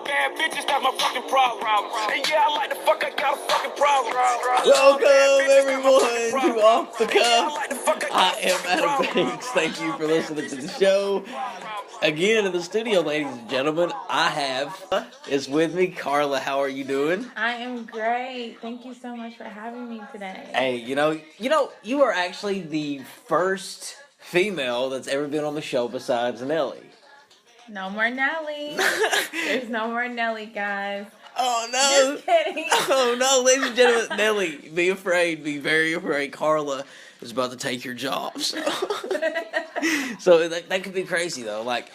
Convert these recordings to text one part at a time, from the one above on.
fuck bad bitches, that's my fucking problem. And yeah, I like the fuck, I got a fucking problem. Welcome everyone to Off the Cuff. I am Adam Banks. Thank you for listening to the show. Again, in the studio, ladies and gentlemen, I have is with me, Carla. How are you doing? I am great. Thank you so much for having me today. Hey, you are actually the first female that's ever been on the show besides Nelly. No more Nelly. There's no more Nelly, guys. Oh no! Just kidding. Oh no, ladies and gentlemen, Nelly, be afraid, be very afraid. Carla is about to take your job. So that could be crazy though. Like,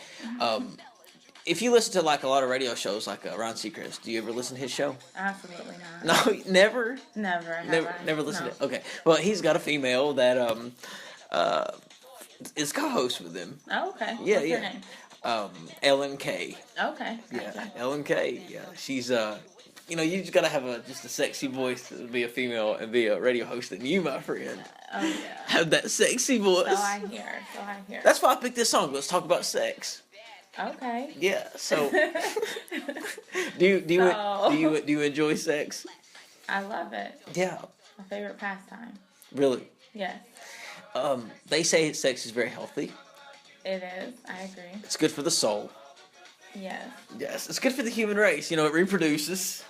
if you listen to like a lot of radio shows, like Ron Seacrest, do you ever listen to his show? Absolutely not. No, never. Never Listened to it. Okay, well, he's got a female that is co-host with him. Oh, okay. Yeah, What's yeah. her name? LMK. Okay. Yeah, Gotcha. LMK. Yeah, she's you just gotta have just a sexy voice to be a female and be a radio host. And you, my friend, Oh yeah. have that sexy voice. So I hear. That's why I picked this song. Let's talk about sex. Okay. Yeah. So, do you enjoy sex? I love it. Yeah. My favorite pastime. Really. Yes. They say sex is very healthy. It is. I agree. It's good for the soul. Yes. Yes, it's good for the human race. It reproduces.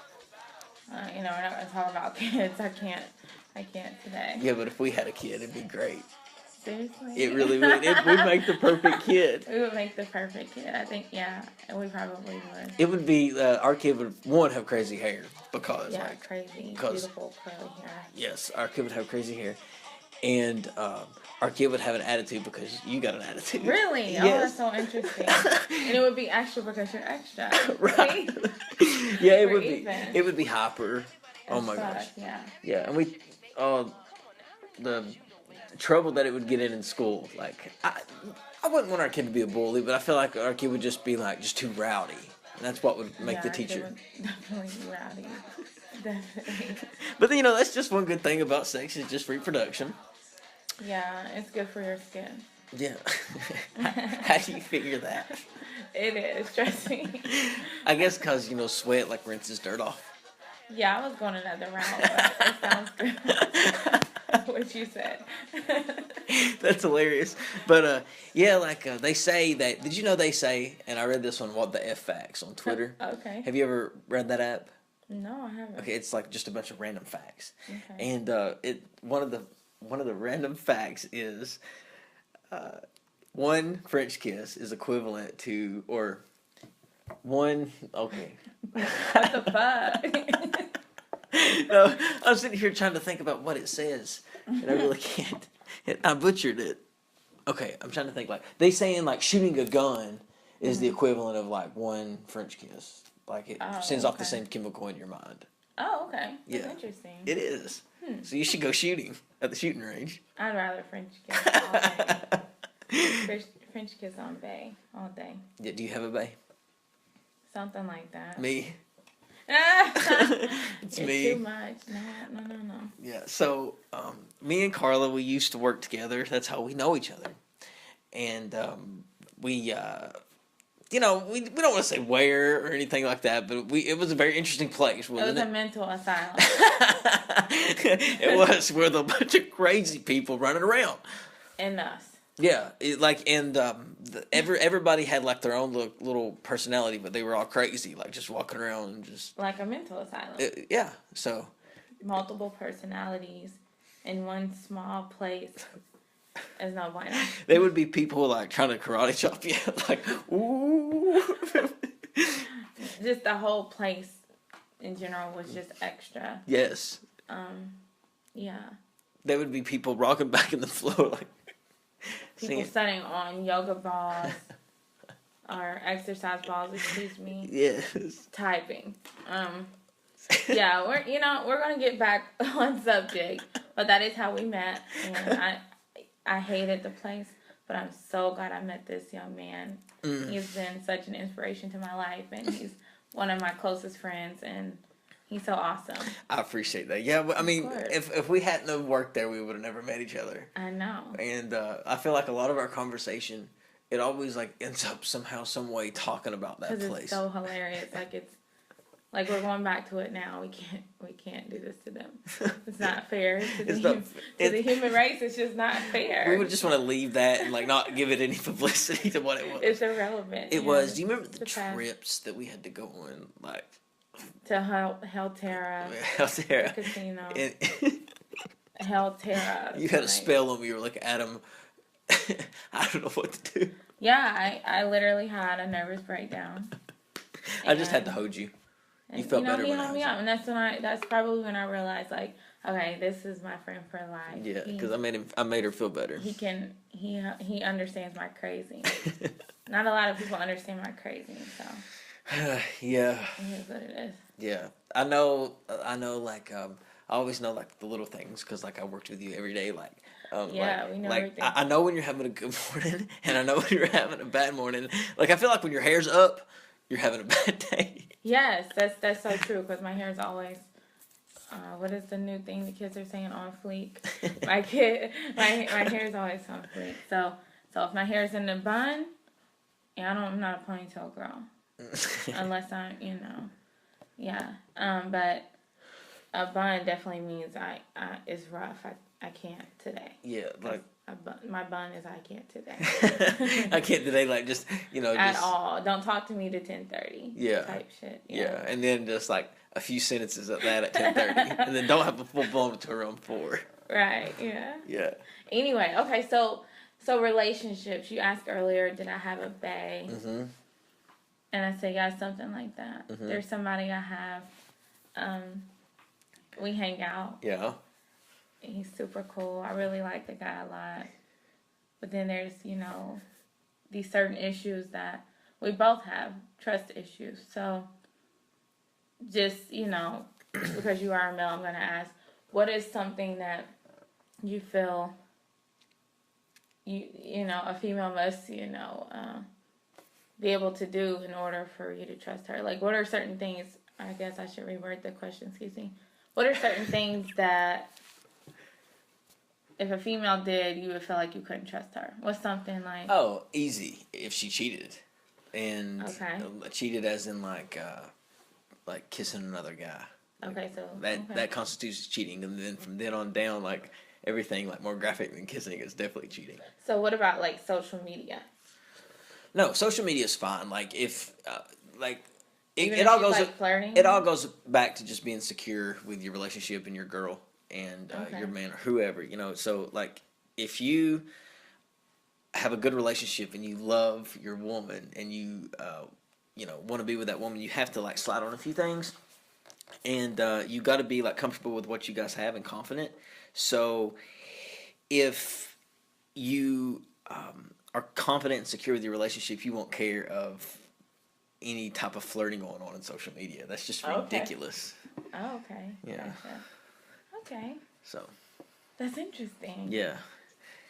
We're not going to talk about kids. I can't today. Yeah, but if we had a kid, it'd be great. Seriously? It really would. It would make the perfect kid. We would make the perfect kid. I think, yeah, and we probably would. It would be, our kid would, one, have crazy hair. Because, yeah, crazy, beautiful curly hair. Yes, our kid would have crazy hair. And our kid would have an attitude because you got an attitude. Really? Yes. Oh, that's so interesting. And it would be extra because you're extra. Right. Yeah, it would even. be. It would be hyper. Oh my gosh. Yeah. Yeah, and the trouble that it would get in school. Like, I wouldn't want our kid to be a bully, but I feel like our kid would just be like just too rowdy. And that's what would make the teacher. Definitely rowdy. Definitely. But that's just one good thing about sex is just reproduction. Yeah, it's good for your skin. Yeah. How do you figure that? It is, trust me. I guess because, sweat like rinses dirt off. Yeah, I was going another route, but it sounds good. What you said. That's hilarious. But, they say that, did you know they say, and I read this on What the F Facts on Twitter. Okay. Have you ever read that app? No, I haven't. Okay, it's like just a bunch of random facts. Okay. And one of the random facts is one French kiss is equivalent to, or one, okay. What the fuck? No, I'm sitting here trying to think about what it says, and I really can't. I butchered it. Okay, I'm trying to think. Like, they saying like shooting a gun is the equivalent of like one French kiss. Like, it sends off the same chemical in your mind. Oh, okay. That's Yeah. interesting. It is. So you should go shooting at the shooting range. I'd rather French kiss all day. French kiss on bay all day. Yeah, do you have a bae? Something like that. Me. It's me. Too much. No. Yeah, so me and Carla, we used to work together. That's how we know each other. And we don't want to say where or anything like that, but it was a very interesting place, wasn't it? It was a mental asylum. It was, with a bunch of crazy people running around. And us. Yeah, everybody had like their own little personality, but they were all crazy, like just walking around and just like a mental asylum. Yeah, so multiple personalities in one small place is no bueno. They would be people like trying to karate chop you, like ooh. Just the whole place in general was just extra. Yes. Yeah. There would be people rocking back in the floor like. People sitting on yoga balls or exercise balls, excuse me. Yes. Typing. Yeah, we're gonna get back on subject, but that is how we met, and I hated the place, but I'm so glad I met this young man. He's been such an inspiration to my life, and he's one of my closest friends, and he's so awesome. I appreciate that. Yeah, I mean, if we hadn't worked there, we would have never met each other. I know. And I feel like a lot of our conversation it always like ends up somehow, some way talking about that Because place. it's so hilarious. Like we're going back to it now. We can't do this to them. It's not fair to the human race. It's just not fair. We would just want to leave that and like not give it any publicity to what it was. It's irrelevant. It was. Do you remember the trips that we had to go on, like to Helterra, Helterra casino, and, Helterra? You had a spell on me. You were looking at him. I don't know what to do. Yeah, I literally had a nervous breakdown. I just had to hold you. You felt better when I held you. And that's probably when I realized, like, okay, this is my friend for life. Yeah, because I made her feel better. He understands my crazy. Not a lot of people understand my crazy, so. Yeah. It is what it is. Yeah, I know. Like, I always know like the little things because like I worked with you every day. Like, yeah, we know like, everything. I know when you're having a good morning, and I know when you're having a bad morning. Like, I feel like when your hair's up, you're having a bad day. Yes, that's so true. Because my hair is always. What is the new thing the kids are saying? On fleek. My hair is always on fleek. So if my hair is in the bun, I'm not a ponytail girl, unless I'm, yeah. But a bun definitely means it's rough. I can't today. Yeah, like my bun is I can't today. I can't today. Like just at all. Don't talk to me to 10:30. Yeah. Type shit. Yeah, and then just like a few sentences at that at 10:30, and then don't have a full blown to around 4. Right. Yeah. Yeah. Anyway, okay, so relationships. You asked earlier, did I have a bae? Mm-hmm. And I said, yeah, something like that. Mm-hmm. There's somebody I have. We hang out. Yeah. He's super cool. I really like the guy a lot. But then there's, these certain issues that we both have, trust issues. So just, because you are a male, I'm going to ask, what is something that you feel, a female must, be able to do in order for you to trust her? Like, what are certain things, I guess I should reword the question, excuse me. What are certain things that if a female did, you would feel like you couldn't trust her? What's something like... Oh, easy. If she cheated. And cheated as in like kissing another guy. Okay, so... That constitutes cheating. And then from then on down, like everything like more graphic than kissing is definitely cheating. So what about like social media? No, social media is fine. Like if Even it if all she's, goes like, flirting? It all goes back to just being secure with your relationship and your girl and your man or whoever, So like if you have a good relationship and you love your woman and you want to be with that woman, you have to like slide on a few things, and you got to be like comfortable with what you guys have and confident. So if you are confident and secure with your relationship, you won't care of any type of flirting going on in social media. That's just ridiculous. Oh, okay. Yeah. Gotcha. Okay. So. That's interesting. Yeah.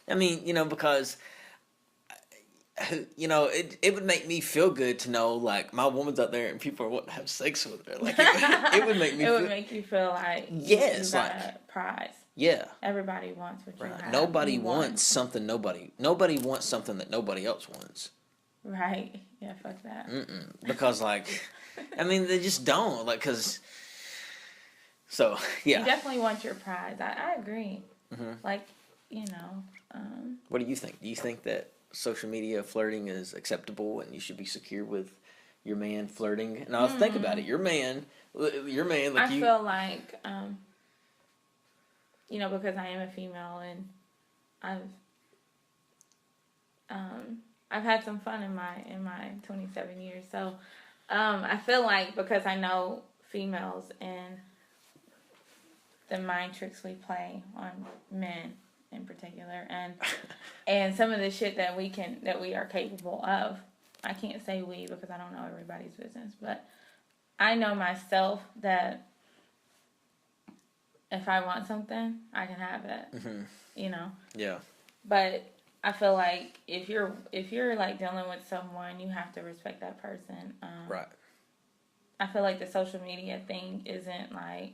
I mean, because, it would make me feel good to know, like, my woman's out there and people are wanting to have sex with her. Like, it would make me It would make you feel like yes, you got a prize. Yeah. Everybody wants what you have. Nobody wants something nobody wants something that nobody else wants. Right. Yeah, fuck that. Because, like, I mean, they just don't. Like, because... So, yeah. You definitely want your prize. I agree. Mm-hmm. Like, What do you think? Do you think that social media flirting is acceptable and you should be secure with your man flirting? And I'll think about it. Your man, like I feel like, because I am a female and I've had some fun in my 27 years. So, I feel like because I know females and the mind tricks we play on men in particular, and some of the shit that we are capable of. I can't say we because I don't know everybody's business, but I know myself that if I want something, I can have it. Mm-hmm. Yeah. But I feel like if you're like dealing with someone, you have to respect that person. Right. I feel like the social media thing isn't like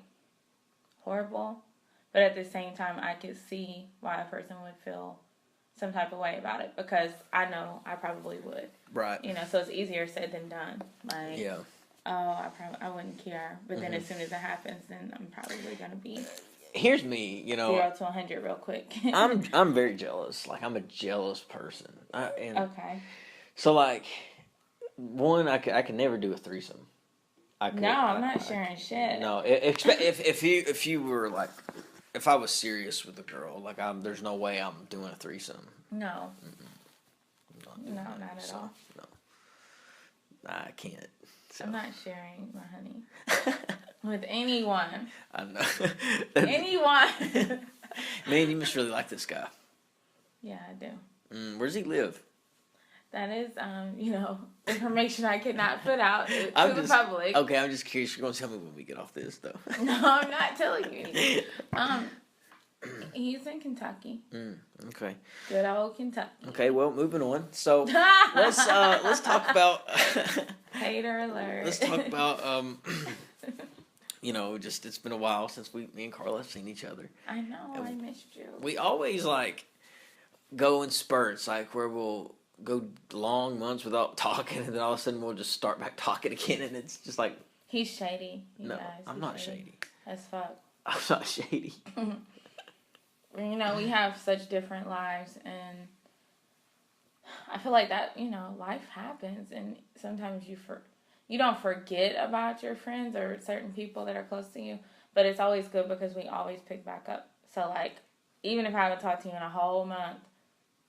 horrible, but at the same time, I could see why a person would feel some type of way about it because I know I probably would. Right. You know, so it's easier said than done. Like, Yeah. oh, I wouldn't care. But then as soon as it happens, then I'm probably going to be Here's me, 0 to 100 real quick. I'm very jealous. Like, I'm a jealous person. Okay. So, like, one, I can never do a threesome. I'm not sharing shit. No, if you were like, if I was serious with a girl, like there's no way I'm doing a threesome. No. No, not at all. No, I can't. So. I'm not sharing my honey with anyone. I know. Anyone. Man, you must really like this guy. Yeah, I do. Where does he live? That is, information I cannot put out to the public. Okay, I'm just curious. You're going to tell me when we get off this, though. No, I'm not telling you anything. He's in Kentucky. Okay. Good old Kentucky. Okay, well, moving on. So let's talk about hater alert. Let's talk about just it's been a while since me and Carla have seen each other. I know, I missed you. We always like go in spurts, like where we'll go long months without talking, and then all of a sudden we'll just start back talking again, and it's just like he's shady. No, I'm not shady. As fuck. I'm not shady. We have such different lives, and I feel like that, life happens, and sometimes you don't forget about your friends or certain people that are close to you, but it's always good because we always pick back up. So, like, even if I haven't talked to you in a whole month,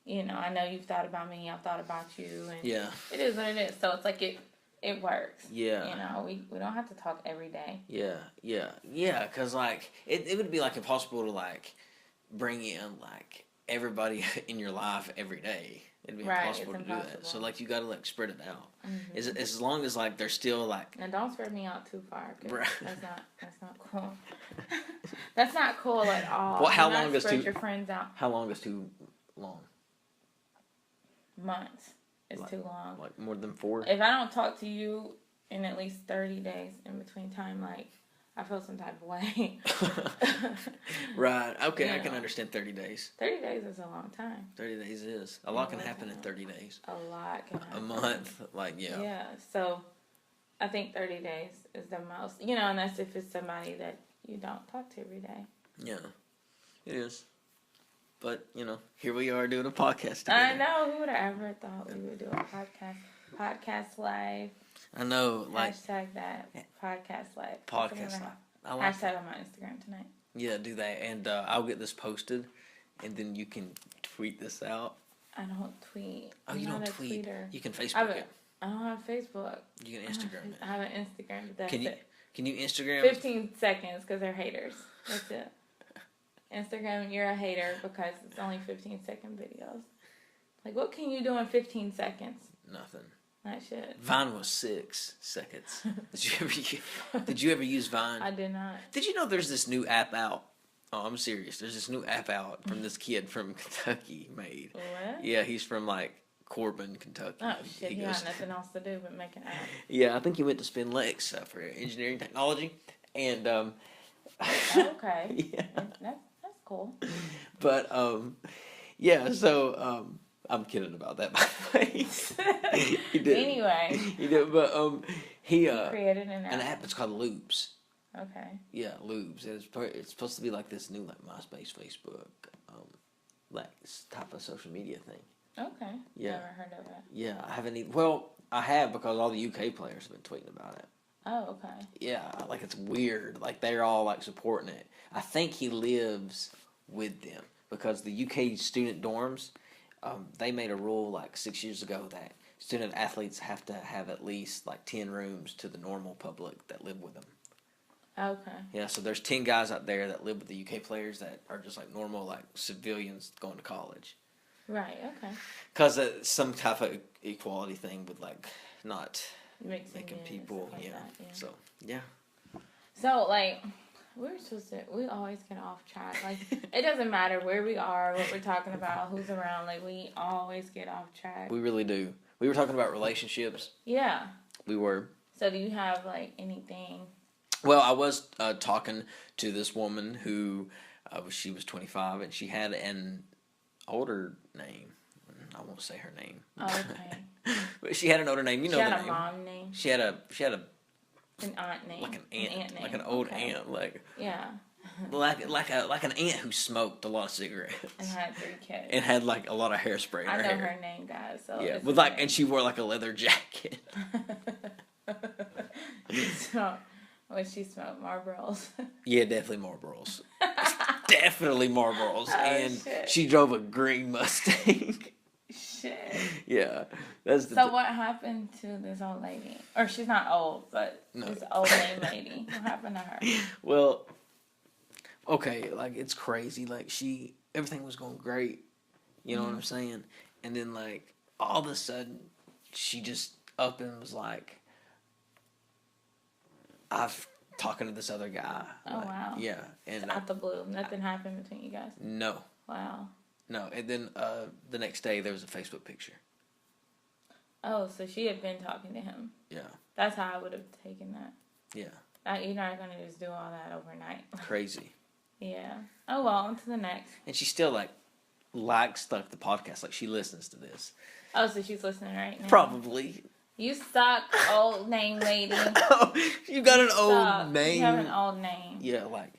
I know you've thought about me, I've thought about you, and yeah, it is what it is. So it's like it works. Yeah. We don't have to talk every day. Yeah, because, like, it would be, like, impossible to, like, bring in, like, everybody in your life every day. It'd be impossible to do that. So, like, you got to, like, spread it out. Mm-hmm. As long as, like, they're still, like... And don't spread me out too far. That's not cool. That's not cool at all. Well, how long is spread your friends out? How long is too long? Months. It's too long. Like, more than 4? If I don't talk to you in at least 30 days in between time, like, I feel some type of way. Right. Okay, I can understand 30 days. 30 days is a long time. 30 days is. A lot can happen in 30 days. A lot can happen. A month. Like, yeah. Yeah. So, I think 30 days is the most. And that's if it's somebody that you don't talk to every day. Yeah. It is. But, here we are doing a podcast together. I know. Who would have ever thought we would do a podcast? Podcast live. I know, like... Hashtag that. Podcast live. Podcast live. I like Hashtag on my Instagram tonight. Yeah, do that. And I'll get this posted, and then you can tweet this out. I don't tweet. Oh, you don't tweet? Tweeter. You can Facebook it. I don't have Facebook. You can Instagram it. I have an Instagram, but that's it. Can you Instagram? 15 seconds, because they're haters. That's it. Instagram, you're a hater because it's only 15-second videos. Like, what can you do in 15 seconds? Nothing. That shit. Vine was 6 seconds. Did you ever use Vine? I did not. Did you know there's this new app out? Oh, I'm serious. There's this new app out from this kid from Kentucky made. What? Yeah, he's from, like, Corbin, Kentucky. Oh, shit. He got nothing else to do but make an app. Yeah, I think he went to Spin Lakes for engineering technology. And, okay. Yeah. That's cool. But, yeah, so, I'm kidding about that, by the way. He did. Anyway. He did, but he created an app. It's called Loops. Okay. Yeah, Loops. It's supposed to be like this new like MySpace, Facebook, like type of social media thing. Okay. Yeah. Never heard of it. Yeah, I haven't. Well, I have because all the UK players have been tweeting about it. Oh, okay. Yeah, like it's weird. Like they're all like supporting it. I think he lives with them because the UK student dorms. They made a rule like 6 years ago that student athletes have to have at least like 10 rooms to the normal public that live with them. Okay. Yeah, so there's 10 guys out there that live with the UK players that are just like normal like civilians going to college. Right, okay. Because some type of equality thing with like not making people, like yeah. That, yeah. So, yeah. So, like... we always get off track. Like, it doesn't matter where we are, what we're talking about, who's around. Like, we always get off track. We really do. We were talking about relationships. Yeah. We were. So, do you have, like, anything? Well, I was talking to this woman who, she was 25, and she had an older name. I won't say her name. Oh, okay. But she had an older name. You know She the had a name. mom name. She had a An aunt name. like an aunt name. like an old Okay. aunt, like Yeah. like an aunt who smoked a lot of cigarettes And had 3 kids. and had like a lot of hairspray in I her know hair. her name, guys. So Yeah, it's with like, okay. and she wore like a leather jacket. So, when she smoked Marlboros. Yeah, definitely Marlboros. Definitely Marlboros. Oh, And shit. she drove a green Mustang. Shit. Yeah, that's the. So what happened to this old lady? Or she's not old, but No. this old name lady. What happened to her? Well, okay, like it's crazy. Like everything was going great. You know what I'm saying? And then like all of a sudden, she just up and was like, "I've talking to this other guy." Oh, Like, wow. Yeah, and Out the blue. Nothing happened between you guys. no, Wow. no. And then the next day there was a Facebook picture. Oh, so she had been talking to him. Yeah, That's how I would have taken that. yeah, You're not going to just do all that overnight. crazy. Yeah. Oh, well, on to the next. And she still like likes the podcast. Like she listens to this. Oh, so she's listening right now? Probably. You suck, old name lady. You got an old Suck. name. You have an old name. Yeah, like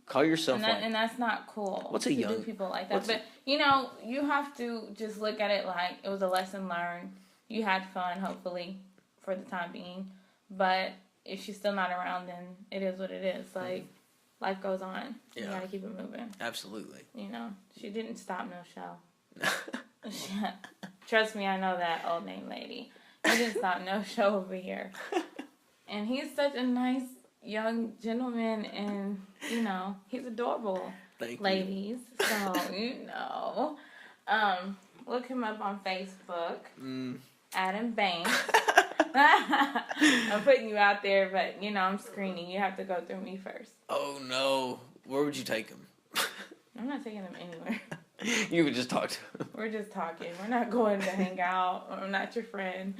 call yourself And that's not cool. What's a to young- do people like that? what's But you know, you have to just look at it like it was a lesson learned. You had fun, hopefully, for the time being. But if she's still not around, then it is what it is. Like life goes on. You Yeah. gotta keep it moving. Absolutely. You know, she didn't stop no show. Trust me, I know that old name lady. He didn't stop no show over here. And he's such a nice young gentleman, and you know he's adorable. Thank you. Ladies, so you know, look him up on Facebook. Adam Banks. I'm putting you out there, but you know I'm screening. You have to go through me first. Oh no. Where would you take him? I'm not taking him anywhere. You would just talk to him. We're just talking. We're not going to hang out. I'm not your friend.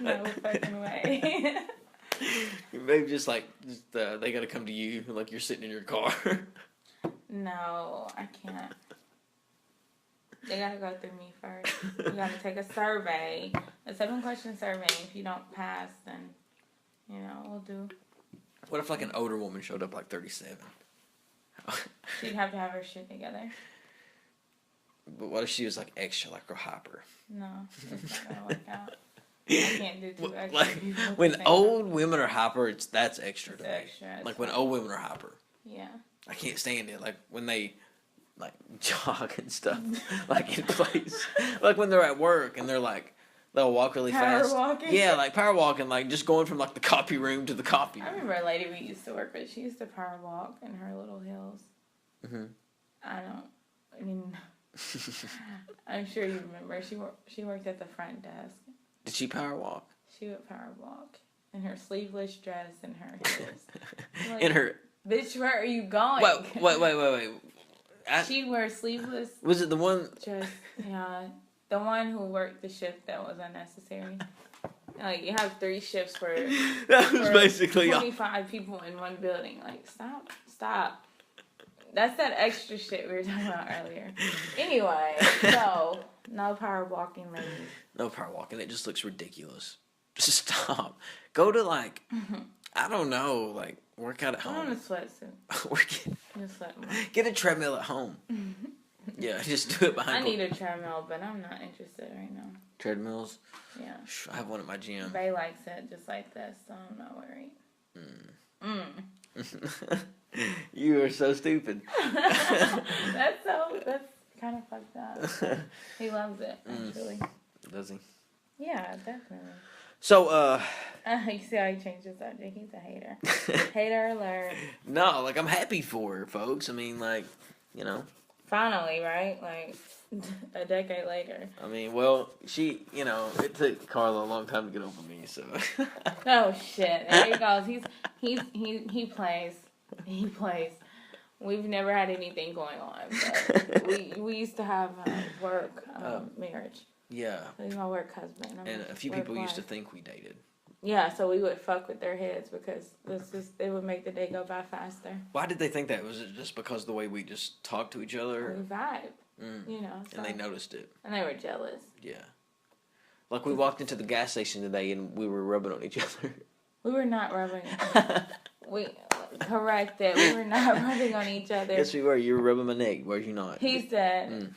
No fucking way. Maybe just like they gotta come to you like you're sitting in your car. No, I can't. They gotta go through me first. You gotta take a survey, a 7-question survey. If you don't pass, then you know we'll do. What if like an older woman showed up like 37? She'd have to have her shit together. But what if she was like extra, like real hyper? No, it's not gonna work out. I can't do 2 extra Like people at the when same old women are hyper, that's extra to It's me. extra, it's Like when fine. old women are hyper, time. Yeah. I can't stand it. Like when they like jog and stuff, like in place. Like when they're at work and they're like they'll walk really Power fast. walking? Yeah, like power walking, like just going from like the copy room to the copy I room. remember a lady we used to work with. She used to power walk in her little heels. Mhm. I mean, I'm sure you remember. She worked at the front desk. Did she power walk? She would power walk in her sleeveless dress and her heels. Like, In her bitch, where are you going? wait. She'd wear sleeveless Was it the one? dress. Yeah, the one who worked the shift that was unnecessary. Like you have 3 shifts for That was for basically 25 people in one building. Like stop. That's that extra shit we were talking about earlier. Anyway, no power walking, ladies. No power walking. It just looks ridiculous. Just stop. Go to like I don't know, like work out at Put on a home. sweatsuit. Just let me. Get a treadmill at home. Yeah, just do it I behind. need a treadmill, but I'm not interested right now. Treadmills. Yeah. I have one at my gym. Bay likes it just like this, so I'm not worried. You are so stupid. That's kind of fucked up. He loves it, actually. Does he? Yeah, definitely. So, You see how he changed the subject? He's a hater. Hater alert. no, like I'm happy for her, folks. I mean, like, you know. Finally, right? Like a decade later. I mean, well, she, you know, it took Carla a long time to get over me, so. Oh shit! There he goes. He plays. He plays. We've never had anything going on, but we used to have work marriage. Yeah. He's my work husband. I'm And a few work people used to wife. think we dated. Yeah, so we would fuck with their heads because it would make the day go by faster. Why did they think that? Was it just because the way we just talked to each other? We vibe. You know, so, And they noticed it. and they were jealous. Yeah. Like we walked into the gas station today and we were rubbing on each other. We were not rubbing. We correct it. We were not rubbing on each other. Yes, we were. You were rubbing my neck. Were you not? He said.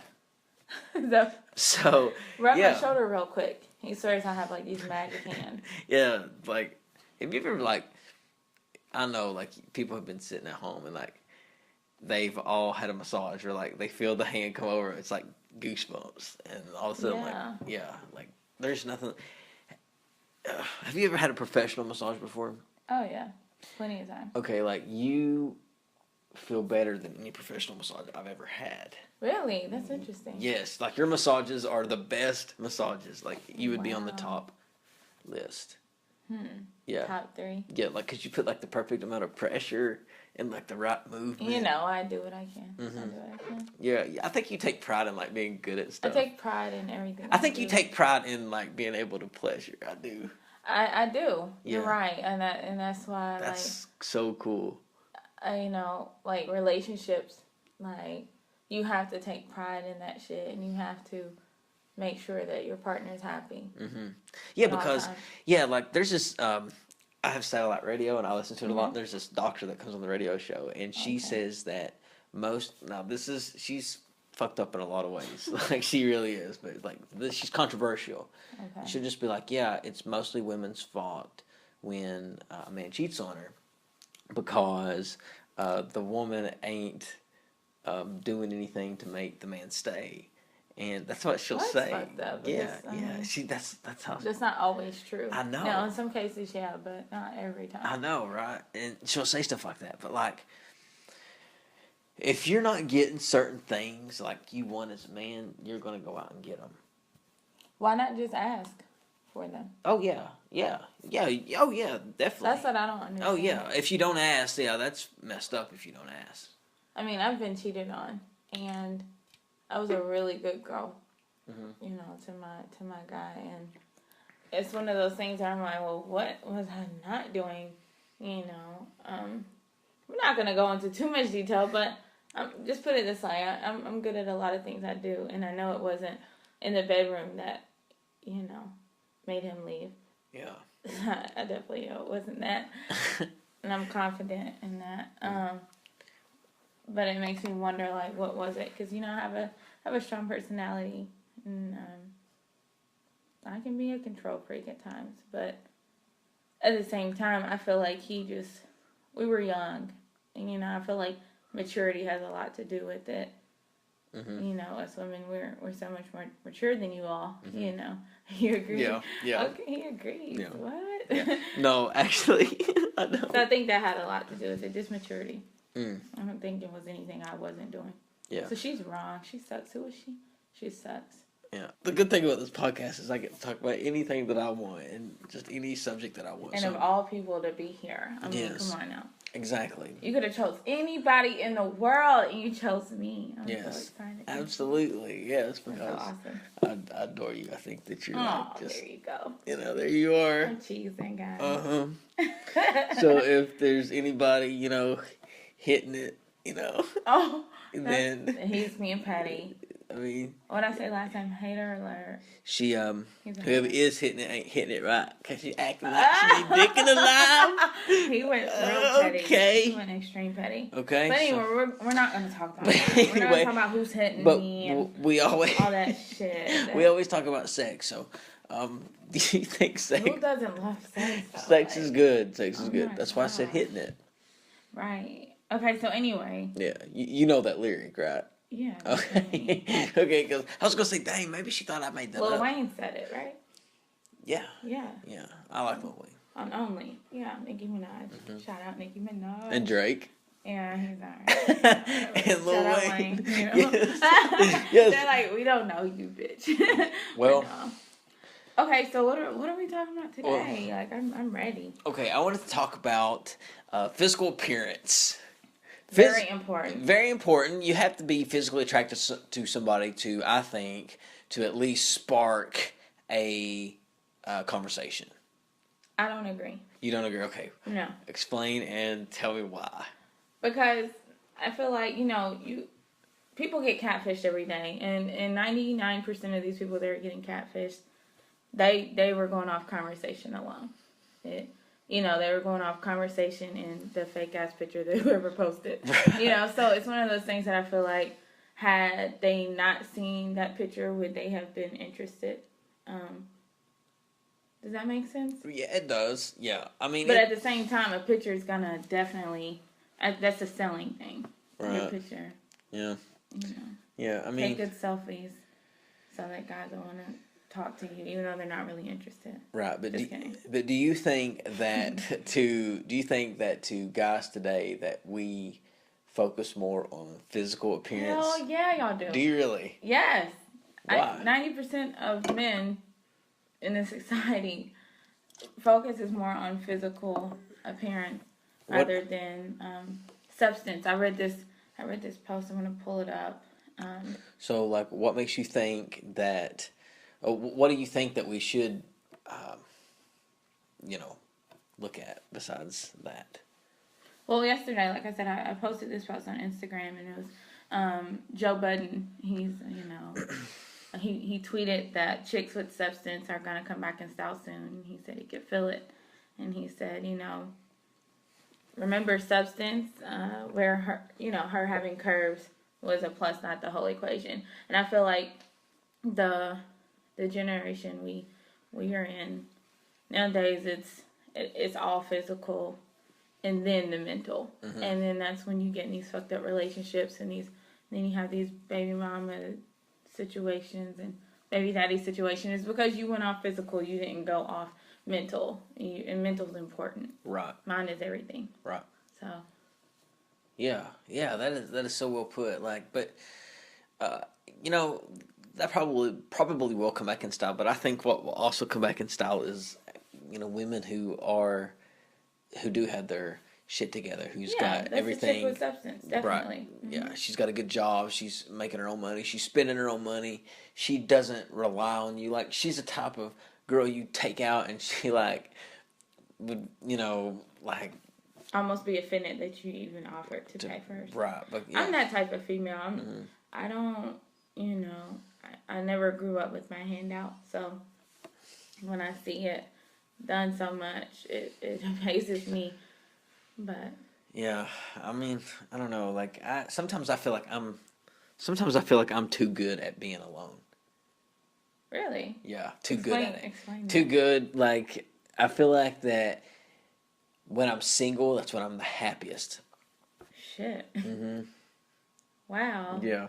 So rub yeah. my shoulder real quick. He swears I have like these magic hands. Yeah, like have you ever like I know like people have been sitting at home and like they've all had a massage or like they feel the hand come over. It's like goosebumps and all of a sudden like there's nothing. Have you ever had a professional massage before? Oh yeah, plenty of times. Okay, like you feel better than any professional massage I've ever had. Really? That's interesting. Yes, like your massages are the best massages. Like you would be on the top list. Yeah. Top 3. Yeah, like because you put like the perfect amount of pressure and like the right movement. You know, I do what I can. I do what I can. Yeah, I think you take pride in like being good at I stuff. take pride in everything. I think you take pride in like being able to pleasure. I do. I do. Yeah. You're right, and that's why That's so cool. you know, like relationships, like you have to take pride in that shit, and you have to make sure that your partner's happy. Yeah, because like there's this. I have satellite radio and I listen to it a lot. There's this doctor that comes on the radio show, and she says that she's fucked up in a lot of ways. Like she really is, but like she's controversial. Okay. She'll just be like, yeah, it's mostly women's fault when a man cheats on her because the woman ain't doing anything to make the man stay. And that's what she'll say. Fucked up. Yeah. That's how. That's not always true. I know. No, in some cases, yeah, but not every time. I know, right? And she'll say stuff like that. But like, if you're not getting certain things like you want as a man, you're gonna go out and get them. Why not just ask for them? Oh yeah. Oh yeah, definitely. That's what I don't understand. Oh yeah, if you don't ask, that's messed up. If you don't ask. I mean, I've been cheated on, and I was a really good girl, you know, to my guy, and it's one of those things where I'm like, well, what was I not doing? You know, we're not gonna go into too much detail, but just put it this way: I'm good at a lot of things I do, and I know it wasn't in the bedroom that, you know, made him leave. Yeah. I definitely know it wasn't that, and I'm confident in that. But it makes me wonder, like, what was it? Because, you know, I have a strong personality, and I can be a control freak at times. But at the same time, I feel like we were young, and, you know, I feel like maturity has a lot to do with it. You know, as women, we're so much more mature than you all. You know, you agree? Yeah. Okay, he agrees. Yeah. What? Yeah. No, actually, I don't. So I think that had a lot to do with it, just maturity. Mm. I don't think it was anything I wasn't doing. Yeah. So she's wrong. She sucks. Who is she? She sucks. Yeah. The good thing about this podcast is I get to talk about anything that I want and just any subject that I want. And of all people to be here, I mean, come on now. Exactly. You could have chose anybody in the world, and you chose me. I'm so excited. Absolutely. Yes, because so awesome. I adore you. I think that you're there you go. You know, there you are. I'm cheesing, guys. So if there's anybody, you know, hitting it, you know, then he's being petty. I mean, what did I say last time? Hater alert. She whoever is hitting it ain't hitting it right because she's acting like she be dicking alive. He went real petty. Okay. He went extreme petty. Okay. But anyway, we're not going to talk about that. We're not going to talk about who's hitting me and we always all that shit. We always talk about sex. So, do you think sex? Who doesn't love sex? Though? Sex is good. Sex is good. That's why I said hitting it. Right. Okay. So anyway. Yeah, you know that lyric, right? Yeah. Okay. Okay, because I was gonna say, dang, maybe she thought I made that up. Lil Wayne said it, right? Yeah. Yeah. Yeah, I like Lil Wayne. On Only. Yeah, Nicki Minaj. Shout out Nicki Minaj. And Drake. Yeah, he's alright. And Lil Wayne. You know? Yes. They're like, we don't know you, bitch. Well. No. Okay, so what are we talking about today? Like, I'm ready. Okay, I wanted to talk about physical appearance. Very important. Very important. You have to be physically attracted to somebody to, I think, to at least spark a conversation. I don't agree. You don't agree? Okay. No. Explain and tell me why. Because I feel like, you know, people get catfished every day, and 99% of these people that are getting catfished, they were going off conversation alone. They were going off conversation and the fake ass picture that whoever posted. So it's one of those things that I feel like, had they not seen that picture, would they have been interested? Does that make sense? Yeah, it does. Yeah, I mean, but at the same time, a picture is gonna definitely, that's a selling thing. Right. Your picture. Yeah. Yeah, I mean, take good selfies so that guys will want to talk to you, even though they're not really interested. Right, but do you think that to guys today that we focus more on physical appearance? Hell yeah, y'all do. Do you really? Yes. Why? 90% of men in this society focuses more on physical appearance rather than substance. I read this post. I'm gonna pull it up. So, like, what makes you think that? What do you think that we should, look at besides that? Well, yesterday, like I said, I posted this post on Instagram, and it was Joe Budden. He's he tweeted that chicks with substance are gonna come back in style soon. He said he could feel it, and he said, remember substance, where her having curves was a plus, not the whole equation. And I feel like the generation we are in nowadays, it's all physical and then the mental. Mm-hmm. And then that's when you get in these fucked up relationships, and then you have these baby mama situations and baby daddy situations. It's because you went off physical, you didn't go off mental. And mental's important. Right. Mine is everything. Right. So. Yeah, that is so well put. Like, but that probably will come back in style. But I think what will also come back in style is, women who do have their shit together, who's got everything. Yeah, that's a chick with substance, definitely. Right. Mm-hmm. Yeah, she's got a good job. She's making her own money. She's spending her own money. She doesn't rely on you. Like, she's the type of girl you take out, and she would almost be offended that you even offered to pay first. Right, but yeah. I'm that type of female. I don't, I never grew up with my hand out, so when I see it done so much, it amazes me. But yeah, I mean, I don't know. Like, sometimes I feel like I'm too good at being alone. Really? Yeah, too good at it. Explain too good. Like, I feel like that when I'm single, that's when I'm the happiest. Shit. Mm-hmm. Wow. Yeah.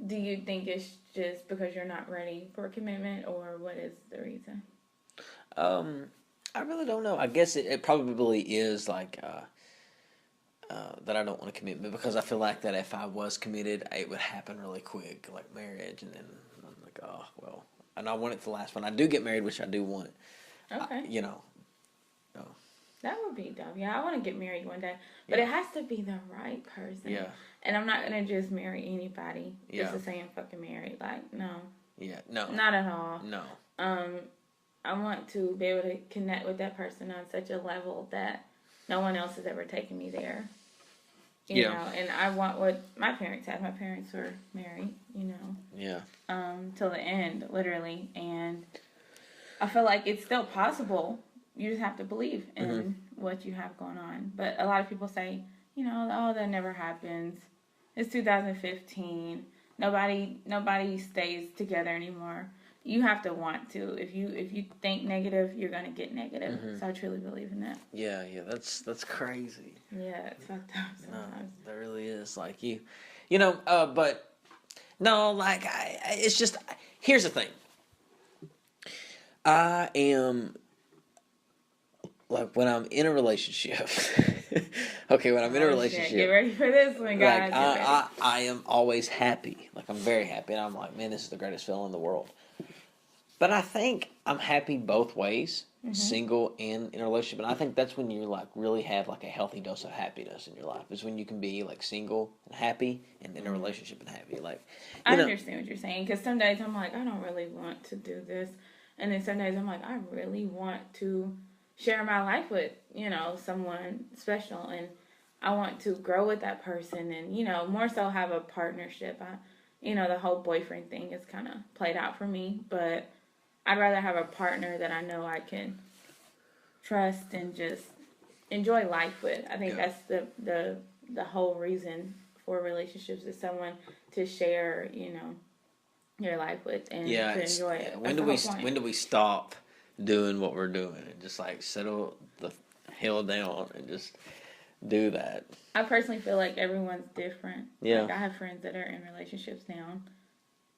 Do you think it's just because you're not ready for a commitment, or what is the reason? I really don't know. I guess it probably is like that I don't want a commitment, because I feel like that if I was committed, it would happen really quick, like marriage, and then I'm like, oh, well. And I want it to last. When I do get married, which I do want, okay. That would be dope. Yeah, I want to get married one day. But it has to be the right person. Yeah. And I'm not going to just marry anybody just to say I'm fucking married. Like, no. Yeah, no. Not at all. No. I want to be able to connect with that person on such a level that no one else has ever taken me there. You know, and I want what my parents had. My parents were married, Yeah. Till the end, literally. And I feel like it's still possible. You just have to believe in what you have going on. But a lot of people say, oh, that never happens. It's 2015. Nobody stays together anymore. You have to want to. If you think negative, you're gonna get negative. So I truly believe in that. Yeah, that's crazy. Yeah, it's fucked up sometimes. No, that really is. Like but no, like it's just, here's the thing. I am, like, when I'm in a relationship. Okay, when I'm in a relationship. Shit. Get ready for this one, guys. Like, I am always happy. Like, I'm very happy, and I'm like, man, this is the greatest feeling in the world. But I think I'm happy both ways, single and in a relationship. And I think that's when you, like, really have, like, a healthy dose of happiness in your life. Is when you can be, like, single and happy, and in a relationship and happy. Like, I understand what you're saying, because some days I'm like, I don't really want to do this. And then some days I'm like, I really want to share my life with, someone special. And I want to grow with that person and, more so have a partnership. The whole boyfriend thing is kind of played out for me, but I'd rather have a partner that I know I can trust and just enjoy life with. I think that's the whole reason for relationships is someone to share, your life with and to enjoy it. When do we stop doing what we're doing and just like settle the hell down and just do that? I personally feel like everyone's different. Yeah. Like I have friends that are in relationships now,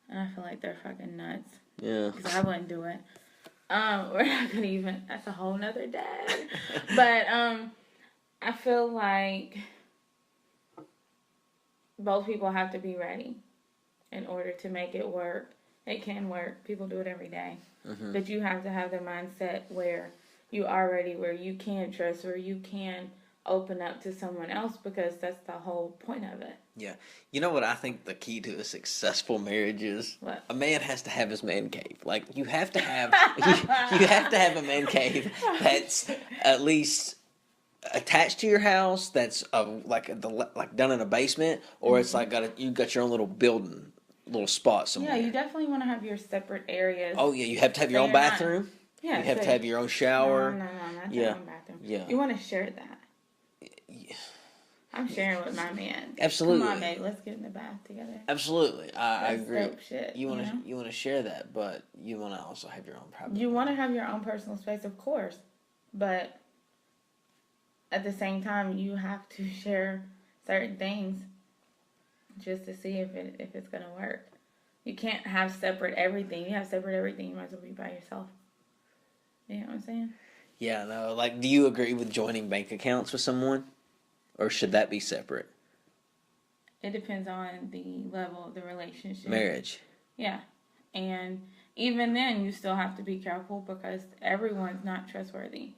and I feel like they're fucking nuts. Yeah. Because I wouldn't do it. We're not gonna even. That's a whole nother day. But I feel like both people have to be ready in order to make it work. It can work. People do it every day. Mm-hmm. But you have to have the mindset where you are ready, where you can trust, where you can open up to someone else, because that's the whole point of it. Yeah. You know what I think the key to a successful marriage is? What? A man has to have his man cave. Like, you have to have you have to have a man cave that's at least attached to your house, that's like done in a basement, or it's like you got your own little building, little spot somewhere. Yeah, you definitely want to have your separate areas. Oh yeah, you have to have your own bathroom. Yeah, you have to have your own shower. No, not your own bathroom. Yeah. You want to share that. Yeah. I'm sharing with my man. Absolutely. Come on, babe. Let's get in the bath together. Absolutely, I agree. Dope shit, you want to share that, but you want to also have your own private. You want to have your own personal space, of course, but at the same time, you have to share certain things just to see if it's gonna work. You can't have separate everything. You have separate everything, you might as well be by yourself. You know what I'm saying? Yeah, no. Like, do you agree with joining bank accounts with someone, or should that be separate? It depends on the level of the relationship. Marriage. Yeah, and even then, you still have to be careful because everyone's not trustworthy.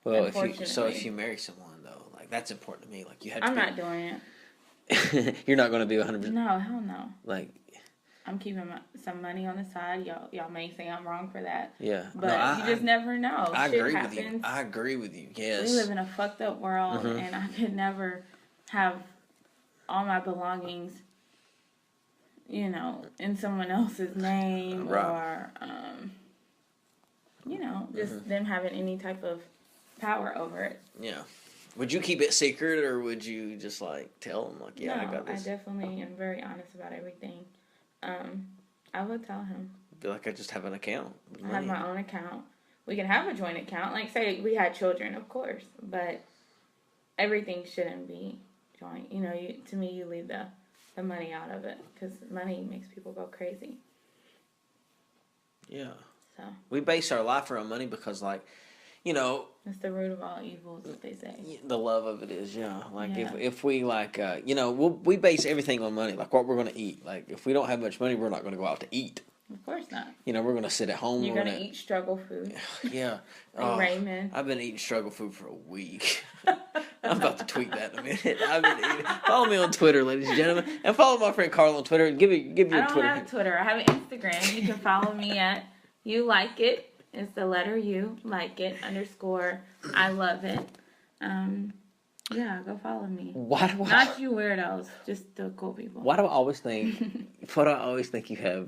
Well, if you marry someone though, like that's important to me. Like you have to. I'm not doing it. You're not going to be 100%. No, hell no. Like. I'm keeping some money on the side. Y'all may say I'm wrong for that. Yeah. But you just never know. I Shit agree happens. with you. I agree with you. Yes. We live in a fucked up world, and I could never have all my belongings, in someone else's name or, just them having any type of power over it. Yeah. Would you keep it secret, or would you just like tell them like, yeah, No, I got this? I definitely am very honest about everything. I would tell him. Feel like I just have an account. I have my own account. We can have a joint account. Like, say we had children, of course, but everything shouldn't be joint. To me, you leave the money out of it because money makes people go crazy. Yeah. So we base our life around money because, like, it's the root of all evils, what they say. The love of it is, Like, if we, like, we base everything on money, like what we're going to eat. Like, if we don't have much money, we're not going to go out to eat. Of course not. We're going to sit at home. You're going to eat struggle food. Yeah. Ramen. I've been eating struggle food for a week. I'm about to tweet that in a minute. I've been eating. Follow me on Twitter, ladies and gentlemen. And follow my friend Carla on Twitter. Give your Twitter. I don't have Twitter. I have an Instagram. You can follow me at You Like It. It's the letter U, like it, _ I love it. Yeah, go follow me. Not you weirdos, just the cool people. Why do I always think you have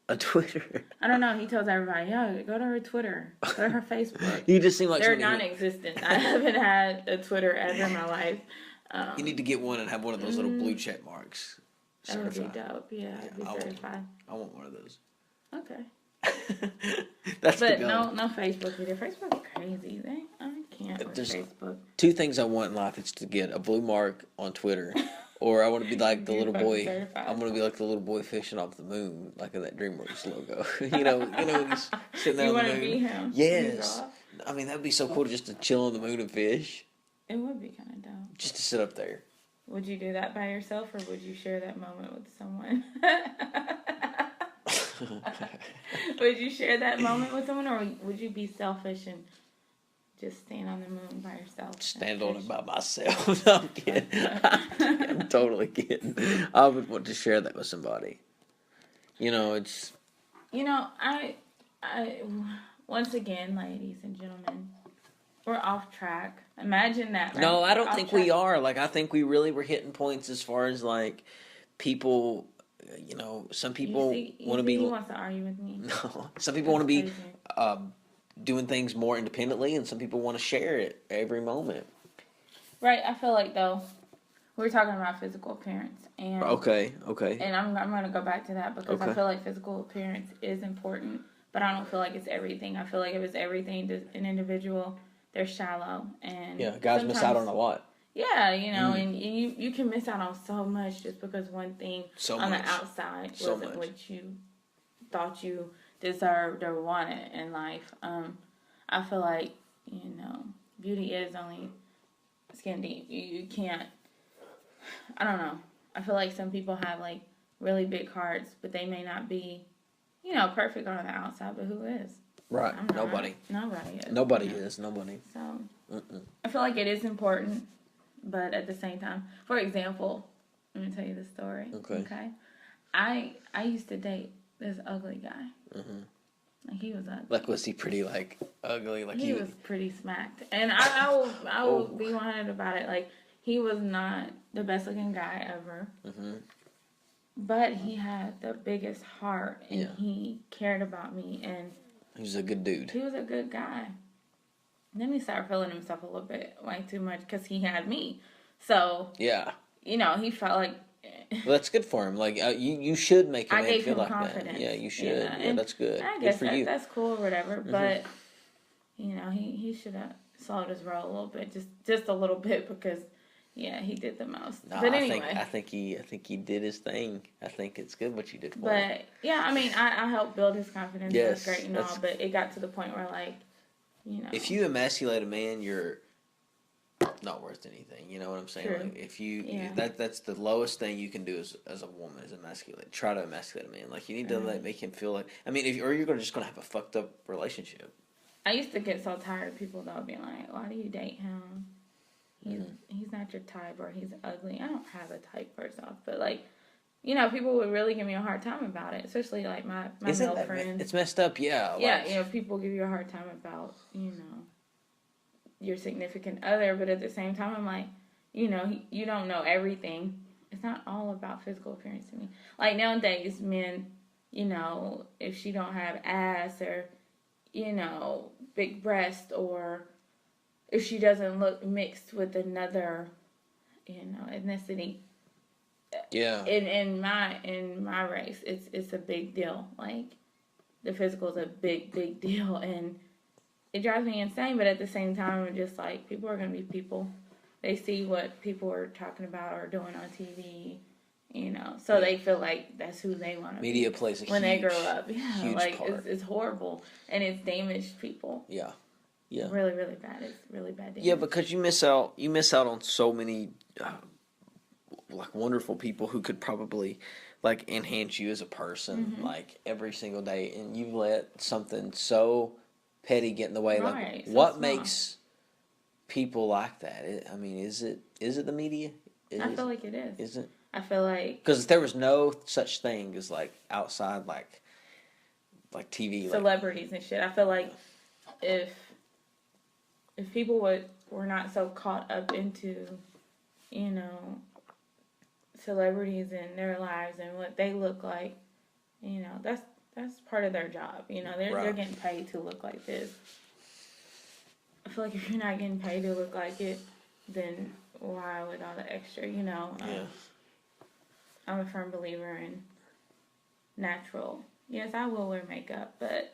a Twitter? I don't know. He tells everybody, go to her Twitter. Go to her Facebook. You just seem like they're non-existent. I haven't had a Twitter ever in my life. You need to get one and have one of those little blue check marks. That would be dope. Yeah, I'd be certified. I want one of those. Okay. But no Facebook either. Facebook is crazy. I can't with Facebook. Two things I want in life is to get a blue mark on Twitter, or I want to be like the little boy. Certified. I'm going to be like the little boy fishing off the moon, like in that DreamWorks logo. When he's sitting there on the moon. You want to be him? Yes. I mean, that'd be so cool just to chill on the moon and fish. It would be kind of dope. Just to sit up there. Would you do that by yourself, or would you share that moment with someone? Would you share that moment with someone, or would you be selfish and just stand on the moon by yourself? Stand on it by myself. No, I'm kidding. I'm totally kidding. I would want to share that with somebody. It's... I once again, ladies and gentlemen, we're off track. Imagine that. Right? No, I don't Off think track. we are. Like, I think we really were hitting points as far as like people. You know, some people want to be. He wants to argue with me. No, some people want to be Crazy. doing things more independently, and some people want to share it every moment. Right. I feel like though, we're talking about physical appearance, and Okay. and I'm gonna go back to that because I feel like physical appearance is important, but I don't feel like it's everything. I feel like if it's everything to an individual, they're shallow, and Yeah, guys miss out on a lot. Yeah, you know, and you can miss out on so much just because one thing on the outside wasn't what you thought you deserved or wanted in life. I feel like, you know, beauty is only skin deep. You can't, I don't know. I feel like some people have like really big hearts, but they may not be, you know, perfect on the outside, but who is? Right. Nobody. Nobody is. Nobody is. Nobody. So, I feel like it is important. But at the same time, for example, let me tell you the story. Okay. I used to date this ugly guy. Mm-hmm. Like he was ugly. Like was he pretty like ugly? Like he was pretty smacked. And I will be 100 about it. Like he was not the best looking guy ever. Mm-hmm. But he had the biggest heart, and he cared about me, and he was a good dude. He was a good guy. Then he started feeling himself a little bit like too much because he had me. So yeah, you know, he felt like. Well, that's good for him. Like you should make him feel like confidence. that. Yeah, you should. Yeah, that's good. I guess good for you. That's cool or whatever. Mm-hmm. But you know, he should have slowed his roll a little bit, just a little bit, because he did the most. No, but anyway, I think he did his thing. I think it's good what you did for him. But yeah, I mean, I helped build his confidence. Yes, that's great and all. But it got to the point where like. You know. If you emasculate a man, you're not worth anything. You know what I'm saying? True. Like if you that's the lowest thing you can do as a woman is emasculate. Try to emasculate a man. Like you need to make him feel like. I mean, or you're just gonna have a fucked up relationship. I used to get so tired of people though being like, "Why do you date him? He's not your type, or he's ugly." I don't have a type first off, but like. You know, people would really give me a hard time about it, especially like my male friends. It's messed up, yeah. Yeah, you know, people give you a hard time about, you know, your significant other, but at the same time, I'm like, you know, you don't know everything. It's not all about physical appearance to me. Like nowadays, men, you know, if she don't have ass or, you know, big breast, or if she doesn't look mixed with another, you know, ethnicity. Yeah. In my race, it's a big deal. Like the physical is a big deal, and it drives me insane. But at the same time, I'm just like, people are gonna be people. They see what people are talking about or doing on TV, you know. So they feel like that's who they want to be. Media plays a when huge, they grow up. Yeah, huge like part. It's horrible, and it's damaged people. Yeah. Yeah. Really, really bad. It's really bad damage. Yeah, because you miss out on so many. Like wonderful people who could probably like enhance you as a person like every single day, and you let something so petty get in the way. Right, like so what small. makes people like that? I mean, is it the media? I feel like it is. Is it? I feel like because there was no such thing as like outside like TV celebrities and shit. I feel like if people were not so caught up into, you know, celebrities and their lives and what they look like, you know, that's part of their job. You know, they're getting paid to look like this. I feel like if you're not getting paid to look like it, then why with all the extra? You know, I'm a firm believer in natural. Yes, I will wear makeup, but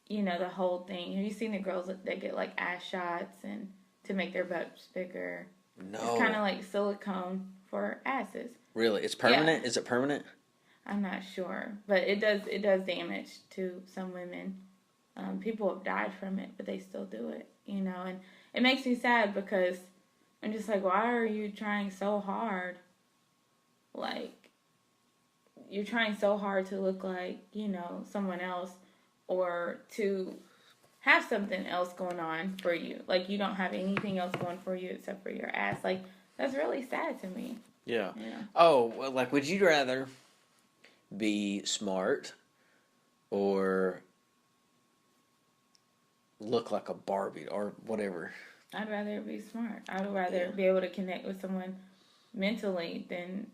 you know the whole thing. Have you seen the girls that get like ass shots and to make their butts bigger? No, it's kind of like silicone for asses. Really? It's permanent? Yeah. Is it permanent? I'm not sure, but it does damage to some women. People have died from it, but they still do it, you know, and it makes me sad because I'm just like, why are you trying so hard? Like, you're trying so hard to look like, you know, someone else, or to have something else going on for you. Like, you don't have anything else going for you except for your ass. Like, that's really sad to me. Yeah. Oh, well, like, would you rather be smart or look like a Barbie or whatever. I'd rather be smart. I would rather be able to connect with someone mentally than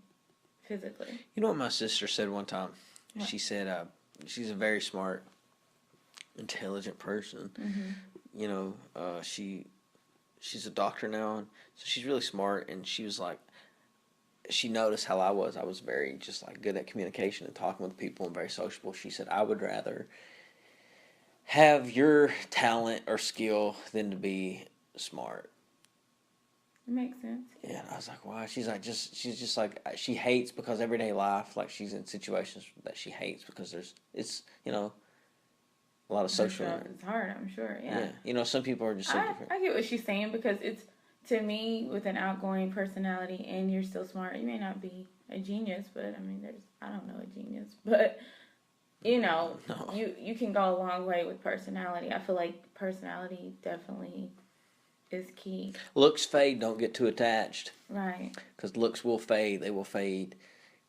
physically. You know what my sister said one time? What? She said she's a very smart, intelligent person. You know, she's a doctor now, and so she's really smart. And she was like, she noticed how I was. I was very just like good at communication and talking with people and very sociable. She said, I would rather have your talent or skill than to be smart. It makes sense. Yeah, and I was like, why? She's just like, she hates because everyday life, like she's in situations that she hates because it's, you know, a lot of social. It's hard, I'm sure. Yeah. You know, some people are just so different. I get what she's saying because it's, to me, with an outgoing personality and you're still smart, you may not be a genius, but I mean, I don't know a genius, but you know, you can go a long way with personality. I feel like personality definitely is key. Looks fade, don't get too attached. Right. Because looks will fade, they will fade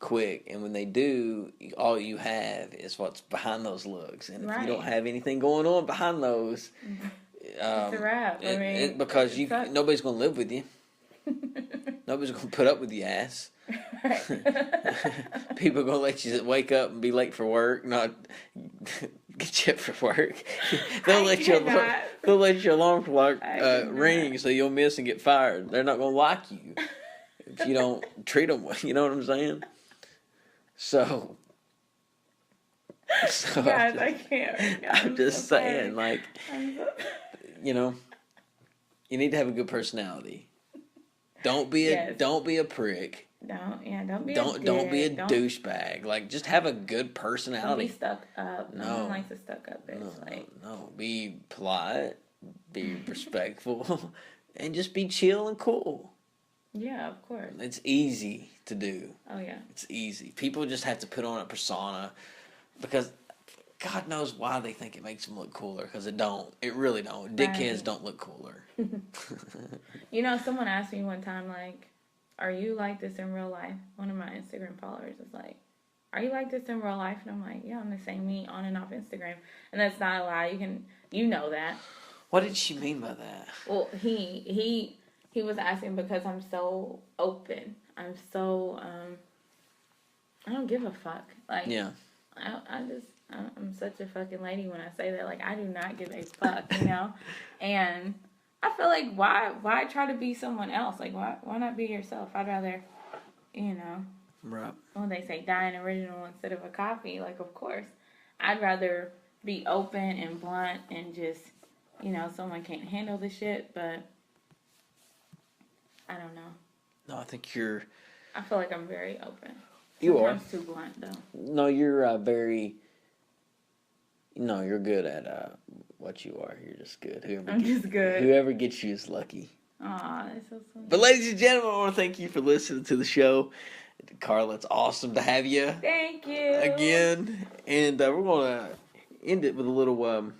quick, and when they do, all you have is what's behind those looks, and if you don't have anything going on behind those, it's a wrap. I mean, because nobody's gonna live with you. Nobody's gonna put up with your ass. People are gonna let you wake up and be late for work, not get you up for work. They'll let your alarm clock ring so you'll miss and get fired. They're not gonna like you if you don't treat them well. You know what I'm saying? So guys, I can't. I'm just saying, like, you know, you need to have a good personality. Don't be a prick. Don't be a douchebag. Like, just have a good personality. Don't be stuck up. No one likes a stuck up bitch. No. Be polite, be respectful, and just be chill and cool. Yeah, of course. It's easy to do. Oh yeah. It's easy. People just have to put on a persona because God knows why they think it makes them look cooler, because it don't. It really don't. Dickheads don't look cooler. You know, someone asked me one time, like, are you like this in real life? One of my Instagram followers was like, are you like this in real life? And I'm like, yeah, I'm the same me on and off Instagram. And that's not a lie. You know that. What did she mean by that? Well, he was asking because I'm so open. I'm so, I don't give a fuck. Like, yeah. I'm such a fucking lady when I say that. Like, I do not give a fuck, you know? And I feel like, why try to be someone else? Like, why not be yourself? I'd rather, you know. Right. When they say die an original instead of a copy, like, of course. I'd rather be open and blunt and just, you know, someone can't handle the shit, but I don't know. No, I think I feel like I'm very open. You are. Sometimes too blunt, though. No, you're very... No, you're good at what you are. You're just good. Just good. Whoever gets you is lucky. Aw, that's so sweet. But ladies and gentlemen, I want to thank you for listening to the show. Carla, it's awesome to have you. Thank you. Again. And we're going to end it with a little...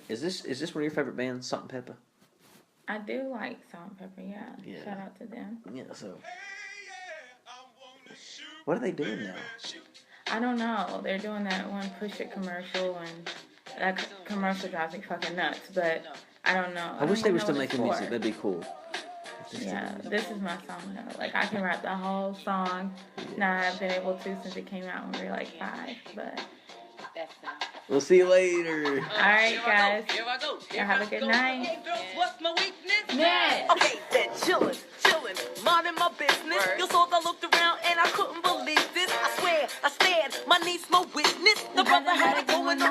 Is this one of your favorite bands, Salt and Pepper? I do like Salt and Pepper, yeah. Shout out to them. Yeah, so... What are they doing now? I don't know. They're doing that one Push It commercial, and that commercial drives me fucking nuts, but I don't know. I wish they were still making music. That'd be cool. Yeah, this is my song though. Like, I can rap the whole song. Now, I've been able to since it came out when we were like 5, but... We'll see you later. Alright, guys. Y'all have a good night. Yeah. Okay, then chillin', minding my business. You saw I looked around and I couldn't believe this. I swear, I stared, my niece, no witness. The brother had it going on.